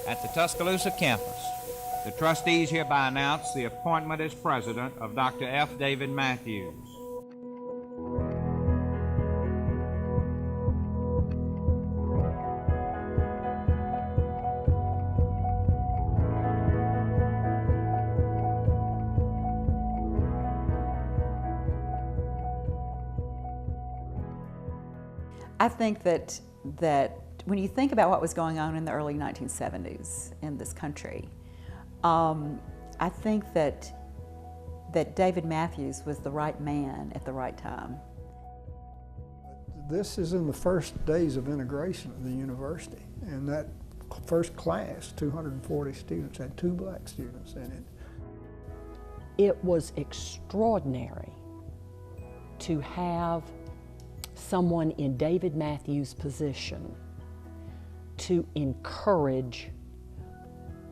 At the Tuscaloosa campus, the trustees hereby announce the appointment as president of Dr. F. David Mathews. I think that when you think about what was going on in the early 1970s in this country, I think that David Mathews was the right man at the right time. This is in the first days of integration of the university, and that first class, 240 students, had 2 black students in it. It was extraordinary to have someone in David Mathews' position to encourage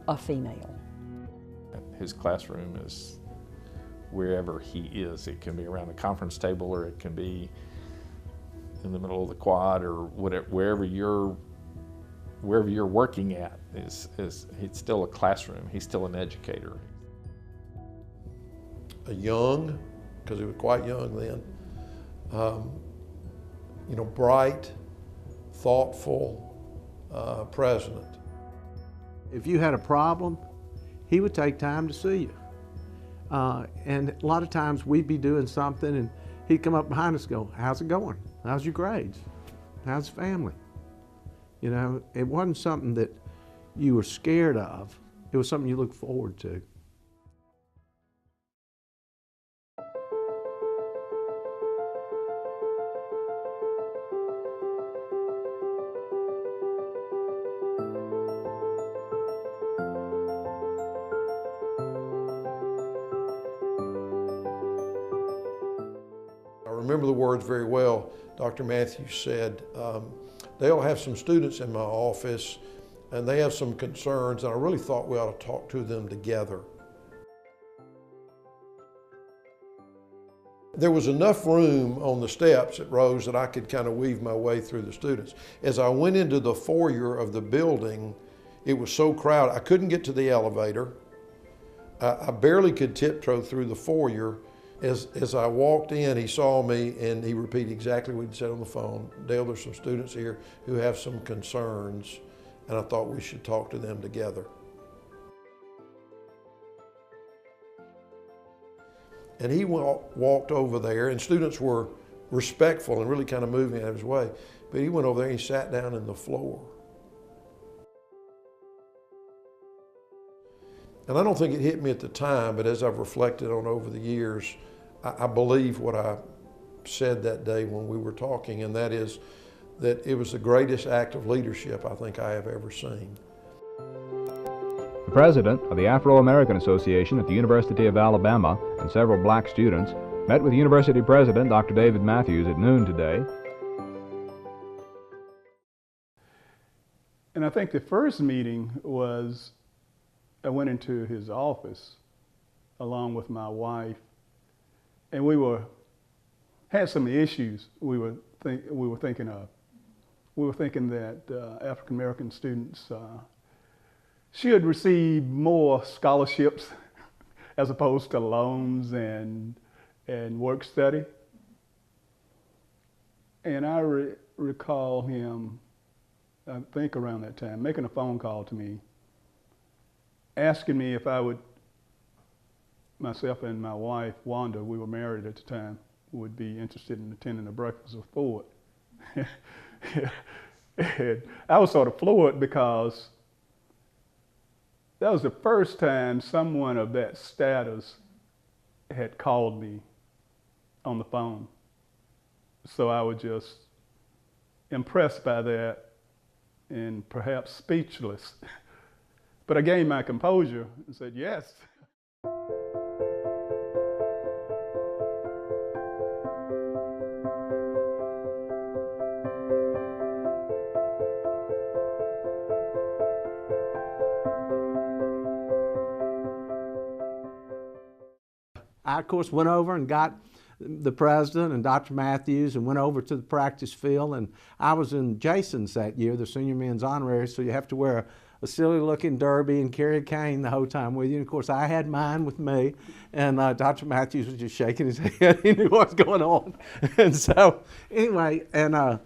a female. His classroom is wherever he is. It can be around the conference table, or it can be in the middle of the quad, or whatever, wherever you're working at. It's still a classroom. He's still an educator. A young, because he was quite young then, bright, thoughtful president. If you had a problem, he would take time to see you. And a lot of times we'd be doing something and he'd come up behind us and go, "How's it going? How's your grades? How's the family?" You know, it wasn't something that you were scared of. It was something you looked forward to. I remember the words very well. Dr. Mathews said, they'll have some students in my office and they have some concerns, and I really thought we ought to talk to them together. There was enough room on the steps at Rose that I could kind of weave my way through the students. As I went into the foyer of the building, it was so crowded, I couldn't get to the elevator. I barely could tiptoe through the foyer. As I walked in, he saw me and he repeated exactly what he'd said on the phone. "Dale, there's some students here who have some concerns, and I thought we should talk to them together." And he walked over there, and students were respectful and really kind of moving out of his way. But he went over there and he sat down on the floor. And I don't think it hit me at the time, but as I've reflected on over the years, I believe what I said that day when we were talking, and that is that it was the greatest act of leadership I think I have ever seen. The president of the Afro-American Association at the University of Alabama and several black students met with university president Dr. David Mathews at noon today. And I think the first meeting was, I went into his office along with my wife, and we had some issues we were thinking of. We were thinking that African American students should receive more scholarships as opposed to loans and work study. And I recall him, I think around that time, making a phone call to me, asking me if I would, myself and my wife, Wanda, we were married at the time, would be interested in attending a breakfast with Ford. And I was sort of floored because that was the first time someone of that status had called me on the phone. So I was just impressed by that and perhaps speechless. But I gained my composure and said yes. I, of course, went over and got the president and Dr. Mathews and went over to the practice field. And I was in Jason's that year, the senior men's honorary, so you have to wear a silly looking derby and carry a cane the whole time with you. And of course I had mine with me, and Dr. Mathews was just shaking his head. He knew what was going on. And so anyway, and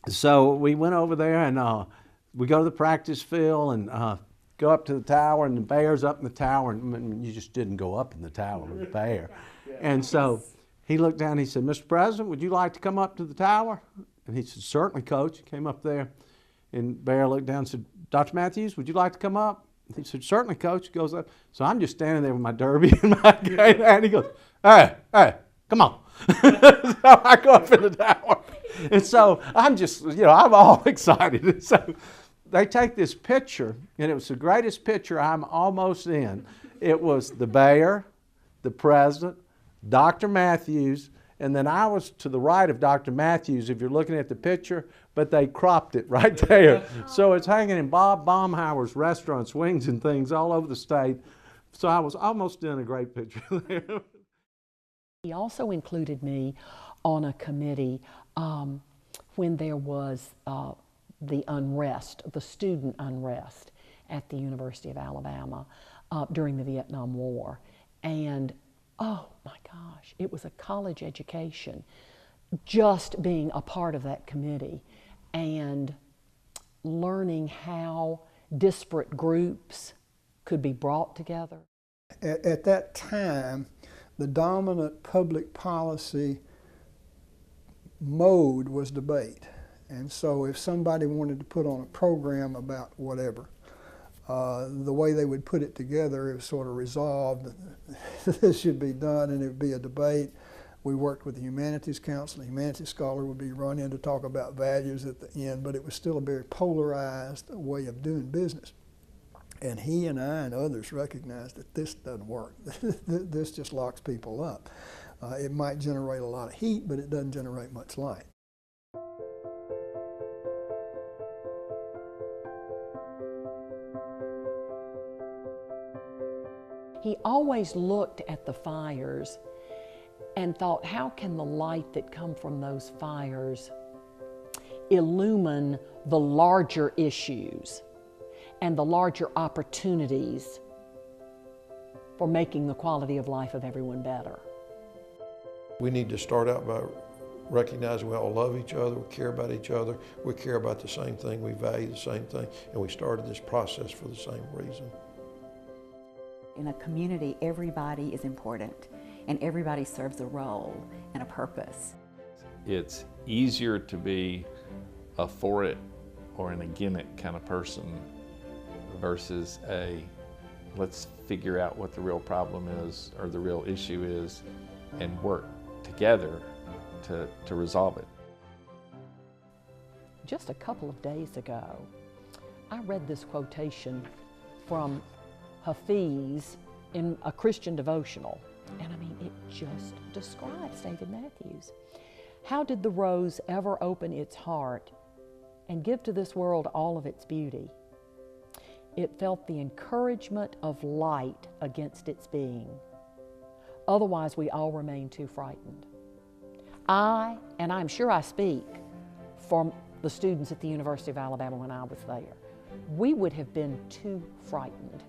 so we went over there, and we go to the practice field and go up to the tower, and the bear's up in the tower, and you just didn't go up in the tower with the bear. And so he looked down and he said, "Mr. President, would you like to come up to the tower?" And he said, "Certainly, Coach." He came up there, and Bear looked down and said, "Dr. Mathews, would you like to come up?" He said, "Certainly, Coach." He goes up. So I'm just standing there with my derby and my cane, and he goes, hey, come on." So I go up in the tower. And so I'm just, I'm all excited. And so they take this picture, and it was the greatest picture I'm almost in. It was the bear, the president, Dr. Mathews, and then I was to the right of Dr. Mathews if you're looking at the picture, but they cropped it right there. So it's hanging in Bob Baumhauer's restaurants, Wings and Things, all over the state. So I was almost in a great picture there. He also included me on a committee when there was the unrest, the student unrest at the University of Alabama during the Vietnam War. And oh my gosh, it was a college education just being a part of that committee and learning how disparate groups could be brought together. At that time, the dominant public policy mode was debate. And so if somebody wanted to put on a program about whatever, the way they would put it together, it was sort of resolved that this should be done, and it would be a debate. We worked with the Humanities Council. The humanities scholar would be run in to talk about values at the end, but it was still a very polarized way of doing business. And he and I and others recognized that this doesn't work. This just locks people up. It might generate a lot of heat, but it doesn't generate much light. He always looked at the fires and thought, how can the light that come from those fires illumine the larger issues and the larger opportunities for making the quality of life of everyone better? We need to start out by recognizing we all love each other, we care about each other, we care about the same thing, we value the same thing, and we started this process for the same reason. In a community, everybody is important, and everybody serves a role and a purpose. It's easier to be a for it or an again it kind of person versus a let's figure out what the real problem is or the real issue is and work together to resolve it. Just a couple of days ago, I read this quotation from Hafiz in a Christian devotional, and I mean, it just describes David Mathews. How did the rose ever open its heart and give to this world all of its beauty? It felt the encouragement of light against its being. Otherwise, we all remain too frightened. And I'm sure I speak for the students at the University of Alabama when I was there, we would have been too frightened.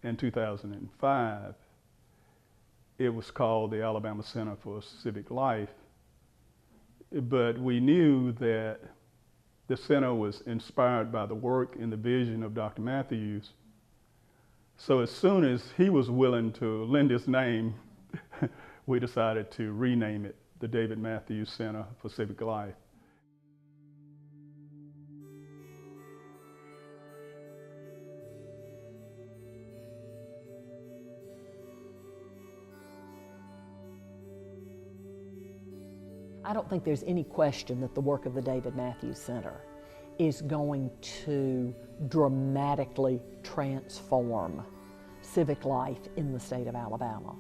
In 2005, it was called the Alabama Center for Civic Life, but we knew that the center was inspired by the work and the vision of Dr. Mathews. So as soon as he was willing to lend his name, we decided to rename it the David Mathews Center for Civic Life. I don't think there's any question that the work of the David Mathews Center is going to dramatically transform civic life in the state of Alabama.